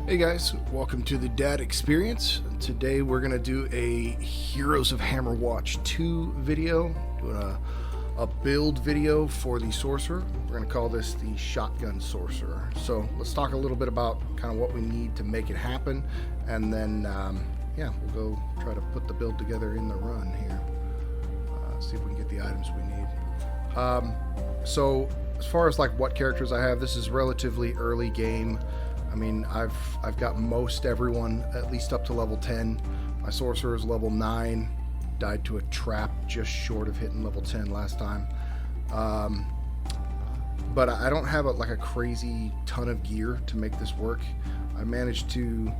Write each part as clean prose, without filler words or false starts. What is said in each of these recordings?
Hey guys, welcome to the Dad Experience. Today we're going to do a Heroes of Hammerwatch 2 video, doing a build video for the Sorcerer. We're going to call this the Shotgun Sorcerer. So let's talk a little bit about kind of what we need to make it happen, and then yeah, we'll go try to put the build together in the run here. See if we can get the items we need. So as far as like what characters I have, this is relatively early game. I mean, I've got most everyone at least up to level 10. My sorcerer is level 9. Died to a trap just short of hitting level 10 last time. But I don't have like a crazy ton of gear to make this work. I managed to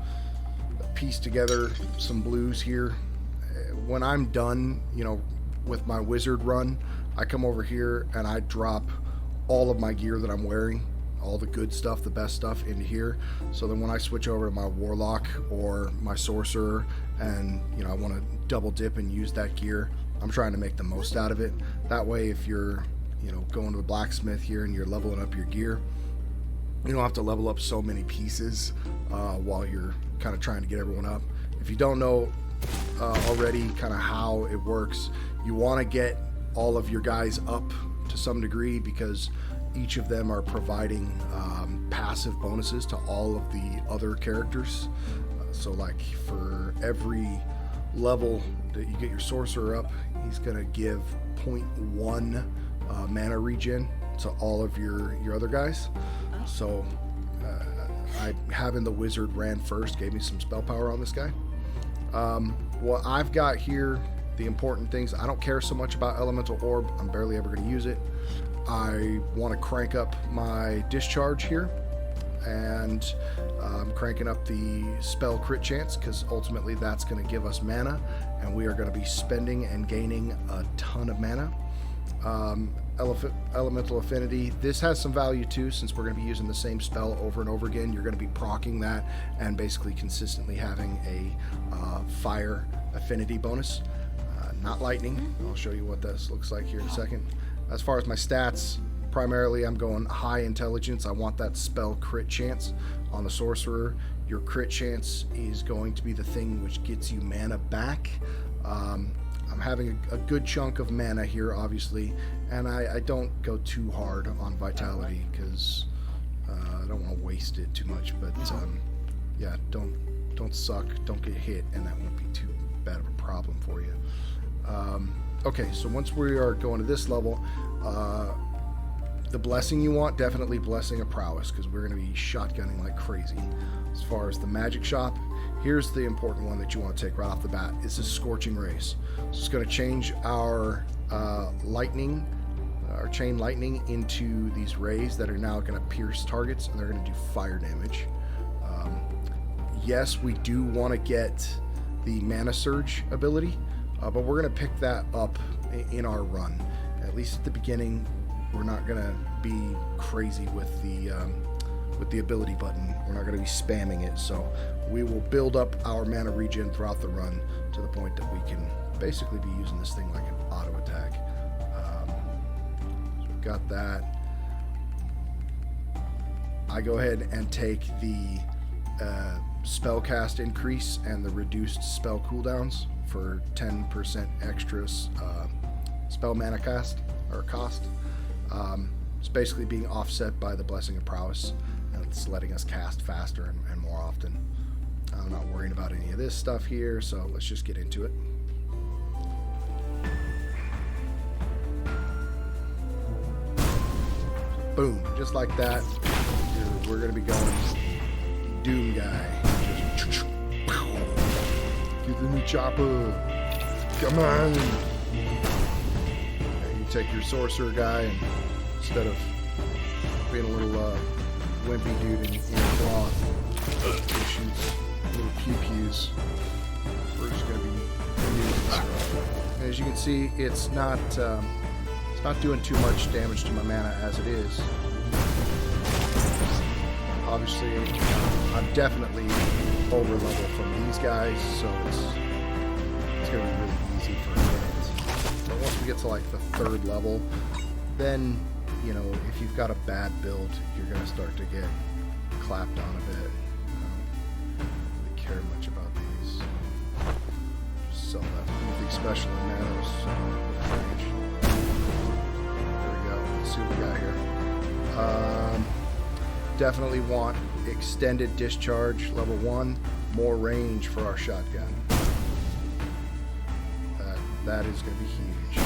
piece together some blues here. When I'm done, you know, with my wizard run, I come over here and I drop all of my gear that I'm wearing, all the good stuff, the best stuff, into here. So then when I switch over to my warlock or my sorcerer and, you know, I want to double dip and use that gear, I'm trying to make the most out of it. That way, if you're, you know, going to the blacksmith here and you're leveling up your gear, you don't have to level up so many pieces while you're kind of trying to get everyone up. If you don't know already kind of how it works, you want to get all of your guys up to some degree, because each of them are providing passive bonuses to all of the other characters. So like for every level that you get your sorcerer up, he's going to give 0.1 mana regen to all of your other guys. So having the wizard ran first gave me some spell power on this guy. What I've got here, the important things, I don't care so much about elemental orb. I'm barely ever going to use it. I want to crank up my discharge here, and I'm cranking up the spell crit chance, because ultimately that's going to give us mana, and we are going to be spending and gaining a ton of mana. Elemental affinity, this has some value too, since we're going to be using the same spell over and over again. You're going to be proccing that and basically consistently having a fire affinity bonus, not lightning. I'll show you what this looks like here in a second. As far as my stats, primarily I'm going high intelligence. I want that spell crit chance on the sorcerer. Your crit chance is going to be the thing which gets you mana back. I'm having a good chunk of mana here, obviously, and I don't go too hard on vitality, because I don't want to waste it too much. But yeah, don't suck, don't get hit, and that won't be too bad of a problem for you. Okay, so once we are going to this level, the blessing you want, definitely Blessing of Prowess, because we're going to be shotgunning like crazy. As far as the magic shop, here's the important one that you want to take right off the bat. It's a Scorching Rays. So it's going to change our lightning, our chain lightning, into these rays that are now going to pierce targets, and they're going to do fire damage. Yes, we do want to get the Mana Surge ability, but we're going to pick that up in our run. At least at the beginning, we're not going to be crazy with the ability button. We're not going to be spamming it. So we will build up our mana regen throughout the run to the point that we can basically be using this thing like an auto attack. So we've got that. I go ahead and take the spell cast increase and the reduced spell cooldowns for 10% extra spell mana cast or cost. It's basically being offset by the Blessing of Prowess, and it's letting us cast faster and more often. I'm not worrying about any of this stuff here, so let's just get into it. Boom, just like that. We're going to be going Doom guy. Just, get the new chopper. Come on. And you take your sorcerer guy, and instead of being a little wimpy dude in cloth, he shoots little pew-pews. We're just going to be using stuff. As you can see, it's not doing too much damage to my mana as it is. Obviously, I'm definitely over level from these guys, so it's going to be really easy for hits. But once we get to like the 3rd level, then, you know, if you've got a bad build, you're going to start to get clapped on a bit. sell that. Anything special in Manos. There we go. Let's see what we got here. Definitely want extended discharge, level 1. More range for our shotgun. That is going to be huge.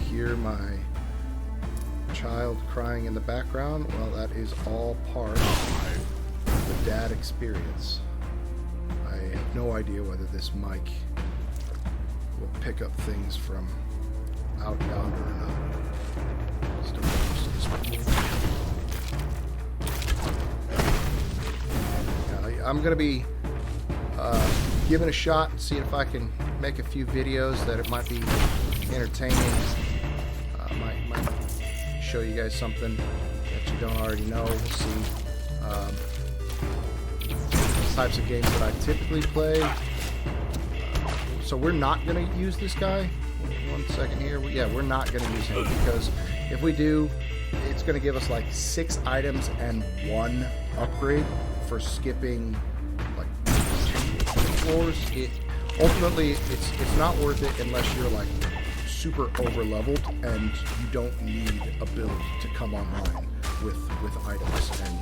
Hear my child crying in the background? Well, that is all part of the dad experience. I have no idea whether this mic will pick up things from out yonder or not. I'm going to be giving a shot and seeing if I can make a few videos that it might be entertaining. Might show you guys something that you don't already know. We'll see. Types of games that I typically play. So we're not going to use this guy. 1 second here. Yeah, we're not going to use him because if we do, it's going to give us like 6 items and 1 upgrade for skipping like 2 floors. Ultimately, it's not worth it unless you're like super over leveled and you don't need a build to come online with items and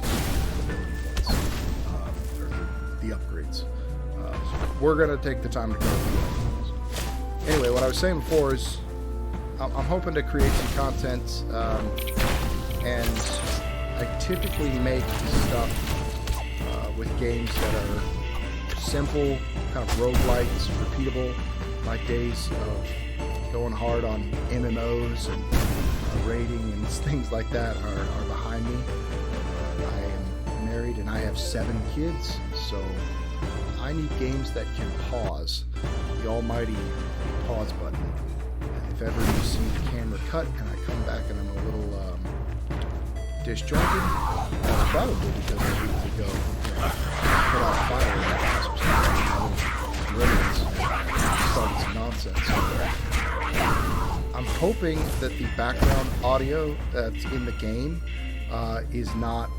ability points or the upgrades. We're gonna take the time to go through it. Anyway, what I was saying before is I'm hoping to create some content, and I typically make stuff with games that are simple, kind of roguelites, repeatable. My days of going hard on MMOs and raiding and things like that are behind me. I am married and I have 7 kids, so I need games that can pause, the almighty pause button. And if ever you see the camera cut and I come back and I'm a little disjointed, that's probably because I need to go put out fire or started some nonsense. I'm hoping that the background audio that's in the game is not.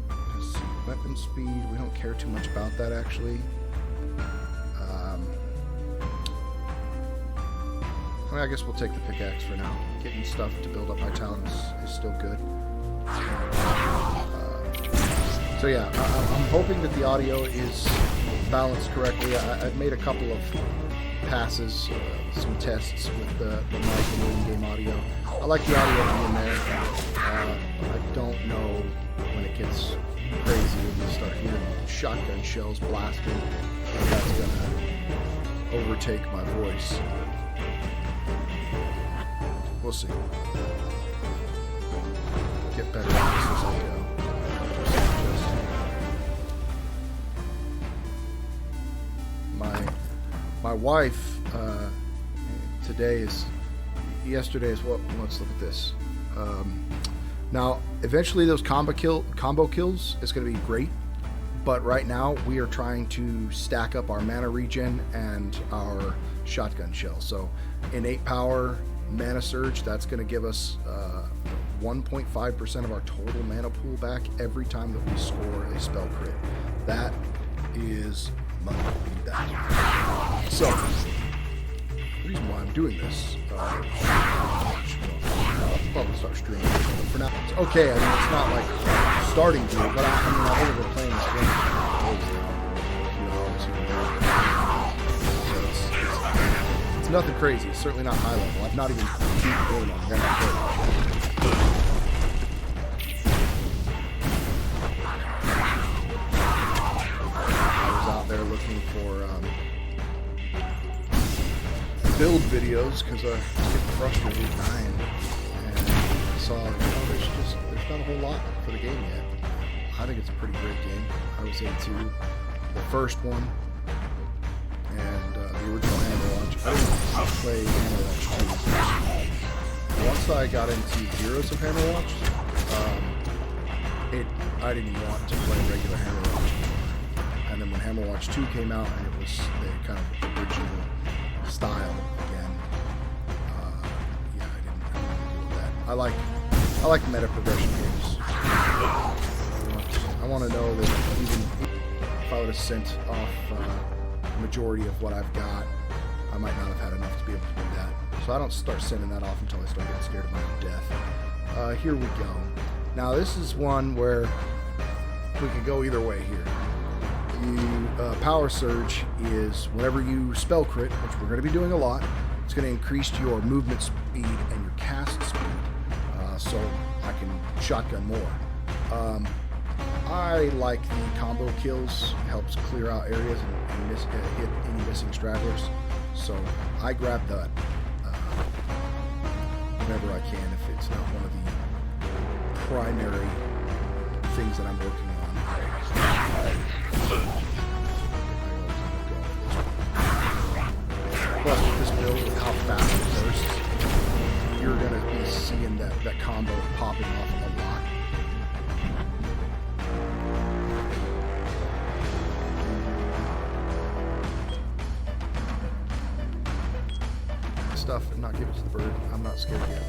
Let's see, weapon speed. We don't care too much about that actually. I guess we'll take the pickaxe for now. Getting stuff to build up my town is still good. So yeah, I'm hoping that the audio is balanced correctly. I've made a couple of passes, some tests with the mic and the in-game audio. I like the audio being there. I don't know when it gets crazy when you start hearing shotgun shells blasting, if that's gonna overtake my voice. We'll see. Get better at this as I go. My wife yesterday is what? Let's look at this. Now, eventually those combo kills is going to be great, but right now we are trying to stack up our mana regen and our shotgun shell. So, innate power, mana surge. That's going to give us 1.5% of our total mana pool back every time that we score a spell crit. That is money. So, the reason why I'm doing this, I'll probably start streaming. But for now, it's okay. I mean, it's not like starting to, but I've only been playing this game for days now. So it's nothing crazy. It's certainly not high level. I've not even beaten really long. There looking for build videos because I was getting frustrated dying, and I saw there's not a whole lot for the game yet. I think it's a pretty great game. I was into the first one and the original Hammerwatch. I didn't play Hammerwatch 2. Once I got into Heroes of Hammerwatch, I didn't want to play regular Hammerwatch. And then when Hammerwatch 2 came out and it was the kind of original style again, yeah, I didn't want to deal with that. I like meta progression games. I want to know that even if I would have sent off the majority of what I've got, I might not have had enough to be able to do that. So I don't start sending that off until I start getting scared of my own death. Here we go. Now this is one where we could go either way here. Power Surge is whenever you spell crit, which we're going to be doing a lot, it's going to increase your movement speed and your cast speed, so I can shotgun more. I like the combo kills, helps clear out areas and hit any missing stragglers, so I grab that whenever I can if it's not one of the primary things that I'm working on. Plus with this build, with how fast it bursts, you're going to be seeing that combo popping off a lot. Stuff and not give it to the bird. I'm not scared yet.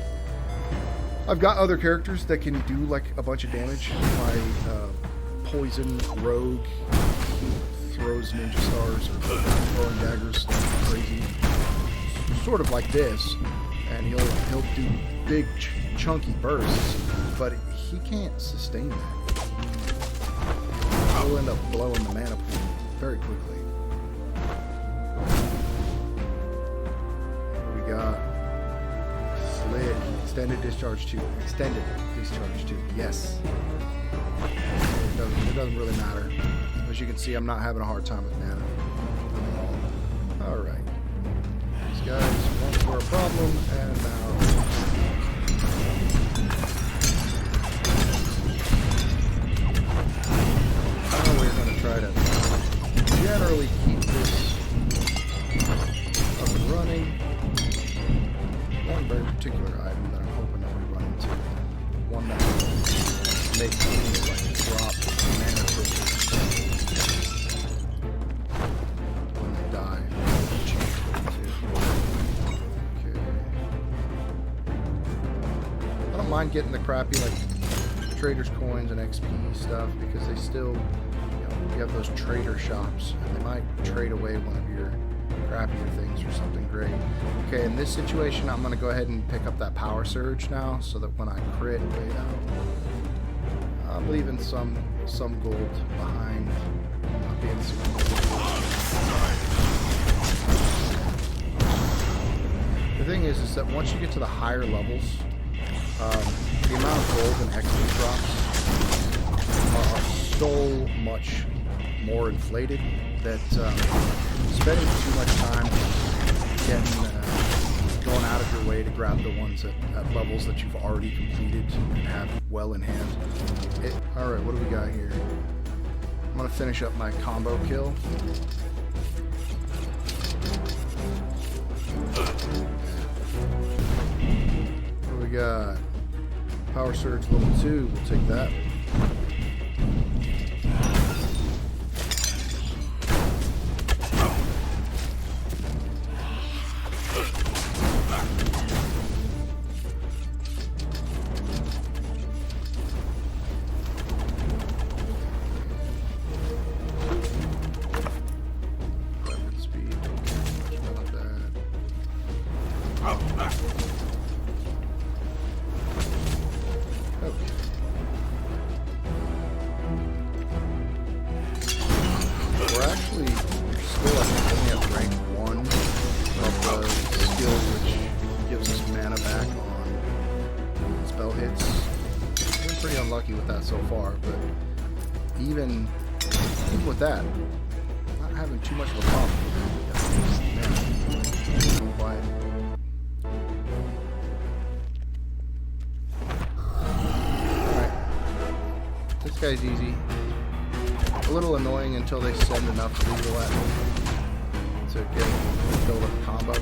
I've got other characters that can do like a bunch of damage. My poison rogue throws ninja stars or throwing daggers like crazy, sort of like this, and he'll do big chunky bursts, but he can't sustain that. He'll end up blowing the mana pool very quickly. What do we got? Slit. Extended discharge 2. Extended discharge 2. Yes. It doesn't really matter. As you can see, I'm not having a hard time with mana. Alright. These guys once were a problem, and now... Now we're going to try to generally keep this up and running. One very particular item that I'm hoping that we run into. One that will make me like drop mana crystals when they die. Okay. I don't mind getting the crappy like trader's coins and XP stuff because they still, you have those trader shops and they might trade away one of your crappier things for something great. Okay, in this situation, I'm going to go ahead and pick up that Power Surge now, so that when I crit, I'm leaving some gold behind. Not being super gold. The thing is that once you get to the higher levels, the amount of gold and XP drops are so much more inflated that spending too much time going out of your way to grab the ones at levels that you've already completed and have well in hand. Alright, what do we got here? I'm going to finish up my combo kill. What do we got? Power Surge level 2, we'll take that. With that so far, but even with that, not having too much of a problem. Man, quiet. Alright. This guy's easy. A little annoying until they send enough legal at me to get build up a combo.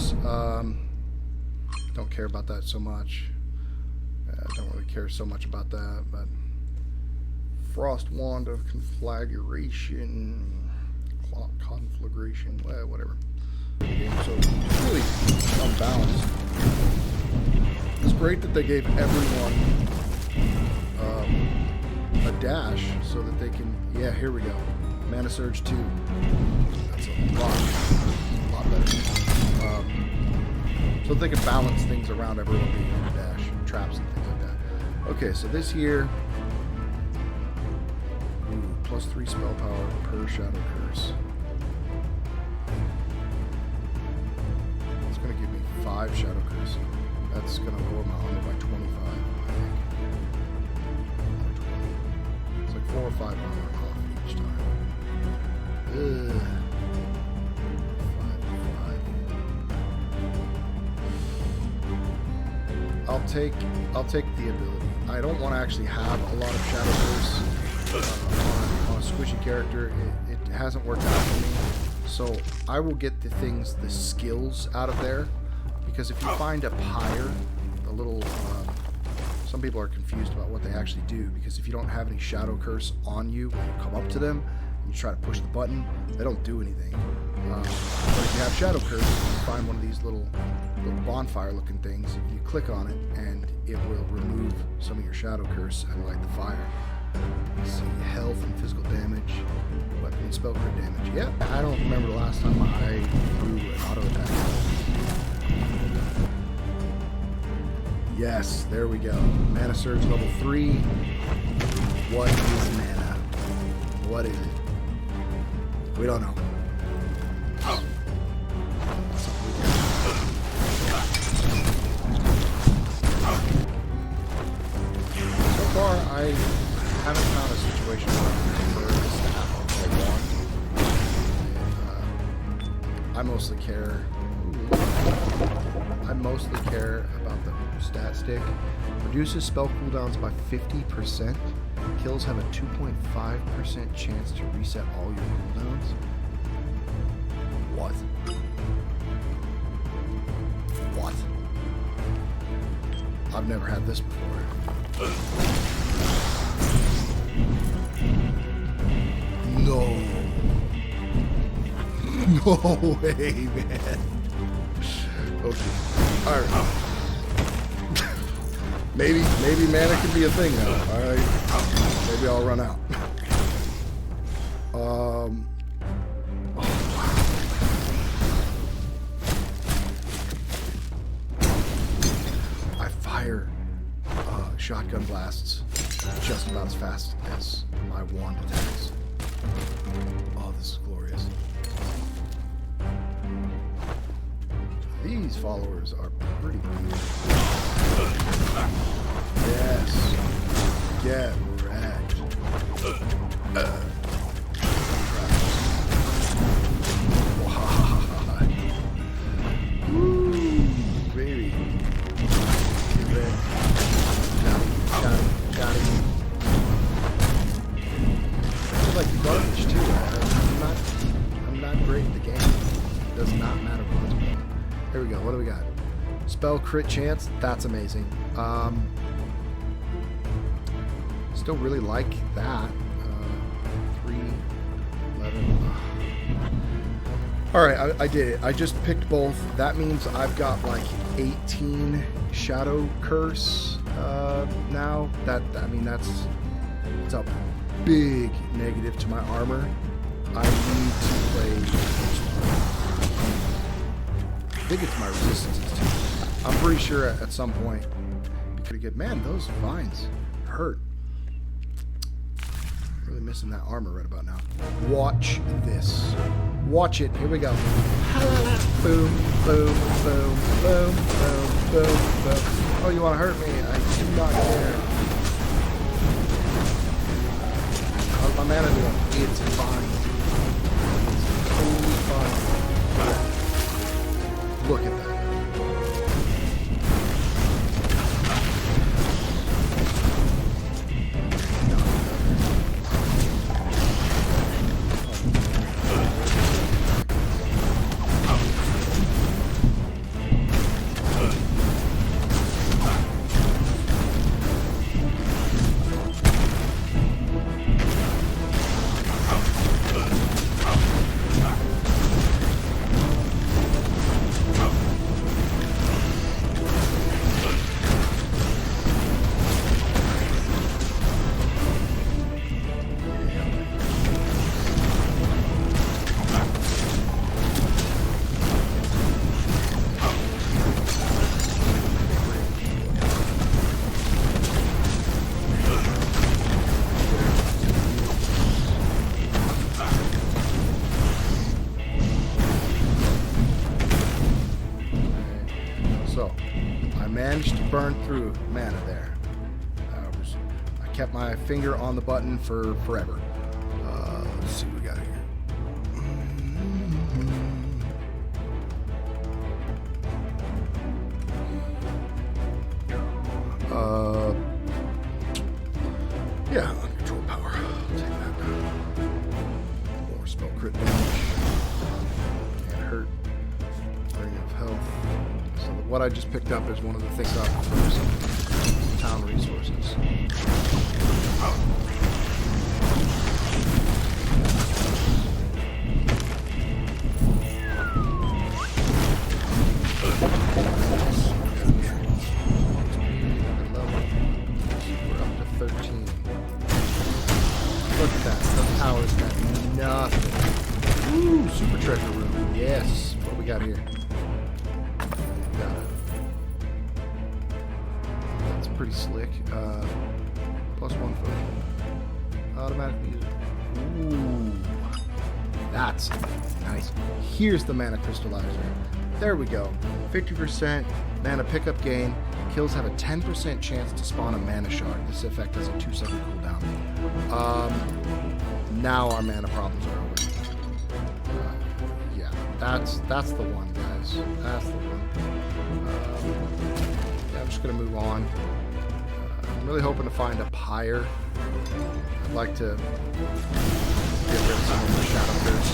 curse. Don't care about that so much. I don't really care so much about that, but Frost Wand of Conflagration, Conflagration, whatever. So really unbalanced. It's great that they gave everyone a dash so that they can. Yeah, here we go. Mana Surge 2. That's a lot better. So they can balance things around everyone being on a dash, traps and things like that. Okay, so this here. Ooh, +3 spell power per Shadow Curse. It's going to give me 5 Shadow Curse. That's going to lower my armor by 25, I think. It's like 4 or 5 armor off each time. Ugh. 5. I'll take the ability. I don't want to actually have a lot of Shadow Curse on a squishy character. It hasn't worked out for me. So I will get the skills out of there, because if you find a pyre, a little, some people are confused about what they actually do, because if you don't have any Shadow Curse on you when you come up to them and you try to push the button, they don't do anything. But if you have Shadow Curse, you find one of these little bonfire looking things, you click on it and it will remove some of your Shadow Curse and light the fire. Let's see, health and physical damage, weapon and spell crit damage. Yep, I don't remember the last time I threw an auto attack. Yes, there we go. Mana Surge level 3. What is mana? What is it? We don't know. So far, I haven't found a situation where I prefer the staff I want. I mostly care about the stat stick. Reduces spell cooldowns by 50%. Kills have a 2.5% chance to reset all your cooldowns. What? What? I've never had this before. No. No way, man. Okay. Alright. Maybe mana can be a thing now. Alright. Maybe I'll run out. I fire shotgun blasts just about as fast as my wand attacks. Oh, this is glorious. These followers are pretty weird. Yes. Get wrecked. Woo, baby. Get wrecked. Got it. I feel like garbage too. I'm not great at the game. It does not matter what it's about. Here we go. What do we got? Spell crit chance. That's amazing. Still really like that. 3, 11. All right, I did it. I just picked both. That means I've got like 18 Shadow Curse now. It's a big negative to my armor. I need to play. I think it's my resistance too. I'm pretty sure at some point be pretty good. Man, those vines hurt. Really missing that armor right about now. Watch this. Watch it. Here we go. Boom, boom, boom, boom, boom, boom, boom. Oh, you want to hurt me? I do not care. How's my mana doing? It's fine. It's totally fine. Look at that. managed to burn through mana there. I kept my finger on the button for forever. Let's see what we got here. Yeah, uncontrolled power. I'll take that. More spell crit damage. Can't hurt. Ring of health. So what I just picked up is one of the things up for some town resources. We're up to 13. Look at that. The power's got nothing. Ooh, super treasure room. Yes. What do we got here? Got it. That's pretty slick. +1 potion. Automatically use it. Ooh. That's nice. Here's the mana crystallizer. There we go. 50% mana pickup gain. Kills have a 10% chance to spawn a mana shard. This effect has a 2-second cooldown. Now our mana problems are over. Yeah, that's the one, guys. That's the one. Yeah, I'm just gonna move on. I'm really hoping to find a pyre. I'd like to get rid of some of the shadow curse.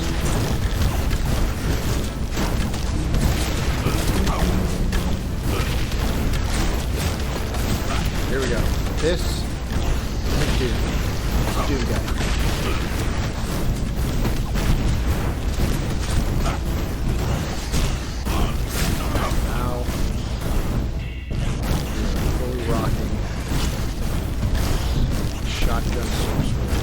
Here we go. This dude guy. Now, fully rocking shotgun sorcerer.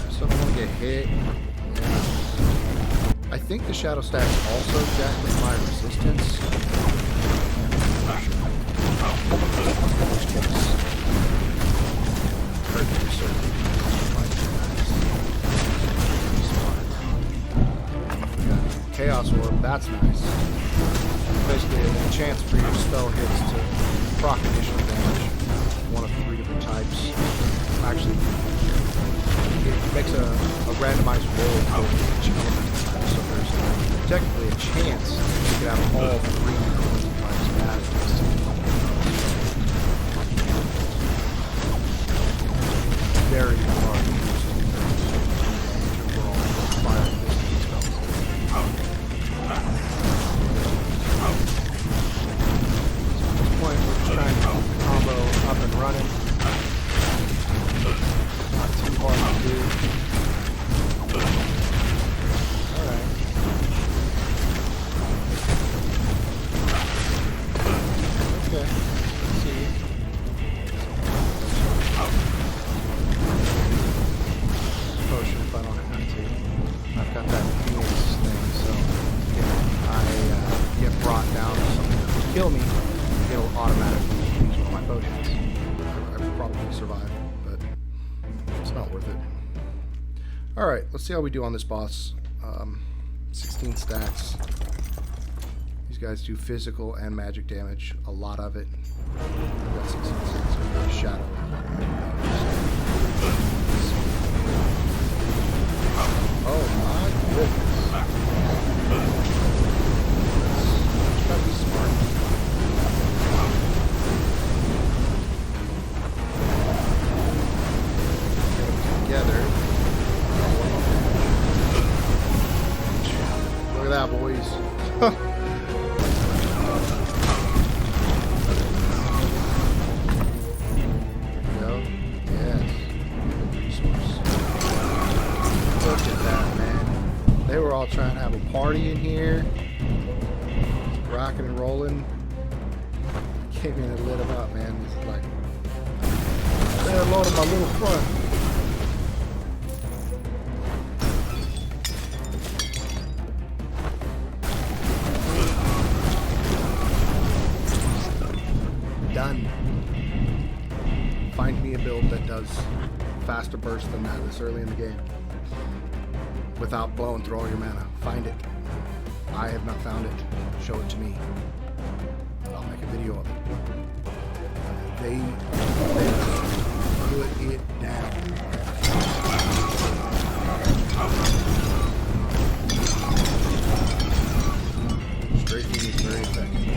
So I don't want to get hit. Yeah. I think the shadow stats also jack with my resistance. Chaos Orb, that's nice. Basically a chance for your spell hits to proc additional damage. One of 3 different types. Actually, it makes a randomized roll for each element type, so there's technically a chance you could have all 3 element types added. Very hard to use overall fire resistance spells. At this point, we're just trying to keep the combo up and running. Not too hard to do. Alright. Okay. Let's see. Potion if I don't have to. I've got that Phoenix thing, so if I get brought down to something that will kill me, it'll automatically use one of my potions. I would probably survive, but it's not worth it. Alright, let's see how we do on this boss. 16 stacks. These guys do physical and magic damage, a lot of it. I've got 16 stacks of shadow. Oh my goodness. Gotta be smart. Together. Look at that, boys. Trying to have a party in here, rocking and rolling. Came in and lit them up, man. This is like they're loading my little front. Done. Find me a build that does faster burst than that this early in the game. Without blowing through all your mana. Find it. I have not found it. Show it to me. I'll make a video of it. They put it down. Strafing is very effective.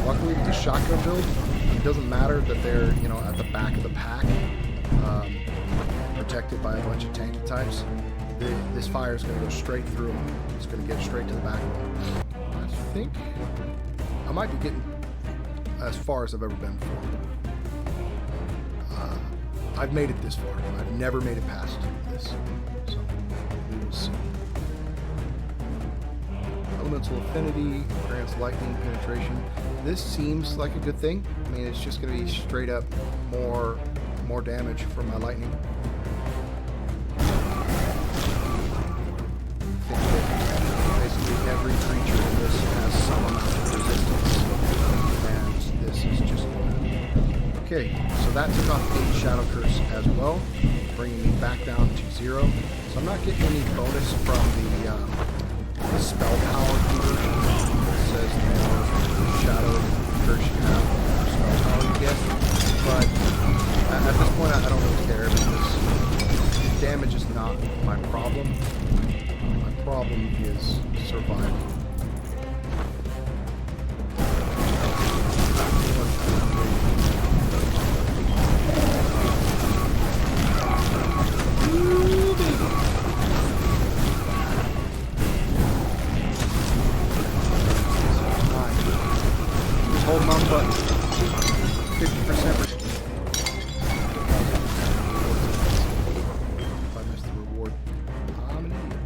Luckily with the shotgun build, it doesn't matter that they're, you know, at the back of the pack, protected by a bunch of tanky types. This fire is going to go straight through them. It's going to get straight to the back of them. I think I might be getting as far as I've ever been before. I've made it this far. I've never made it past this. So we will see. Elemental affinity grants lightning penetration. This seems like a good thing. I mean, it's just going to be straight up more damage from my lightning. I think that basically every creature in this has some amount of resistance, and this is just okay. So that took off 8 Shadow Curse as well, bringing me back down to 0. So I'm not getting any bonus from the spell power conversion. It says the more Shadow Curse you have, the more spell power you get. But at this point, I don't really care because damage is not my problem. My problem is survival. Hold on button. 50%. If I miss the reward, I'm an idiot.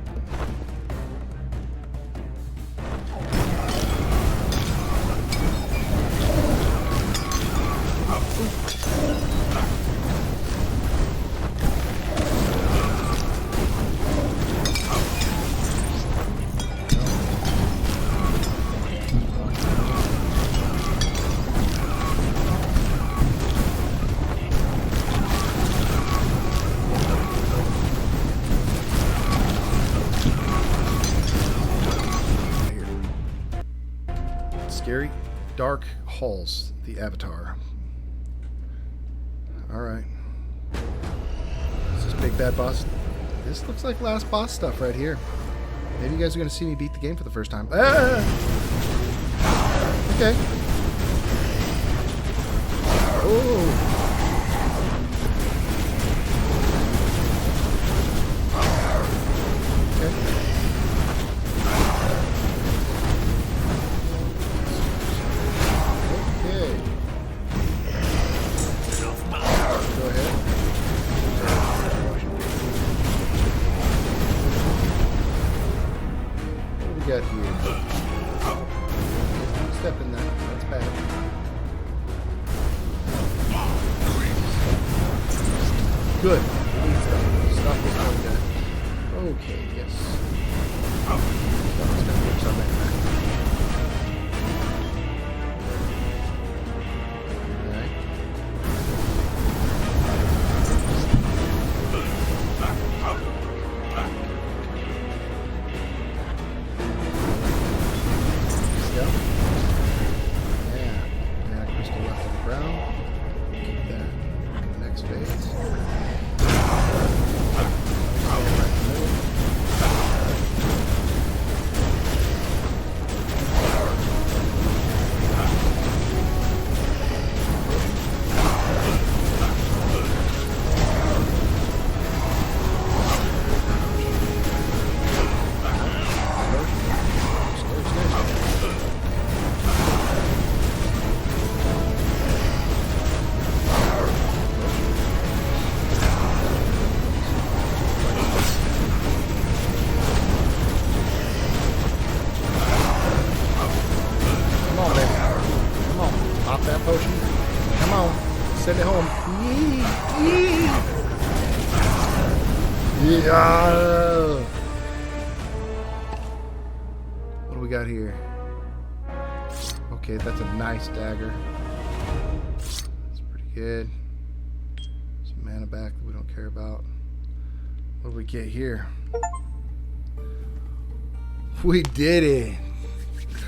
Scary Dark Halls, the Avatar. Alright. This is big bad boss. This looks like last boss stuff right here. Maybe you guys are going to see me beat the game for the first time. Ah! Okay. Oh! Got here. Step in that. That's bad. Good. Stop this one guy. Okay, yes. That's gonna get some back. That potion. Come on. Send it home. Yeah. What do we got here? Okay, that's a nice dagger. That's pretty good. Some mana back that we don't care about. What do we get here? We did it.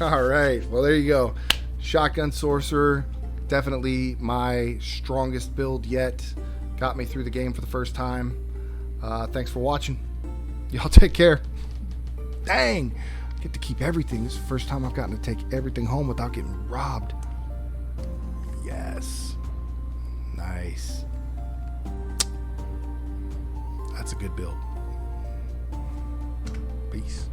All right. Well, there you go. Shotgun Sorcerer. Definitely my strongest build yet. Got me through the game for the first time. Thanks for watching. Y'all take care. Dang. I get to keep everything. This is the first time I've gotten to take everything home without getting robbed. Yes. Nice. That's a good build. Peace.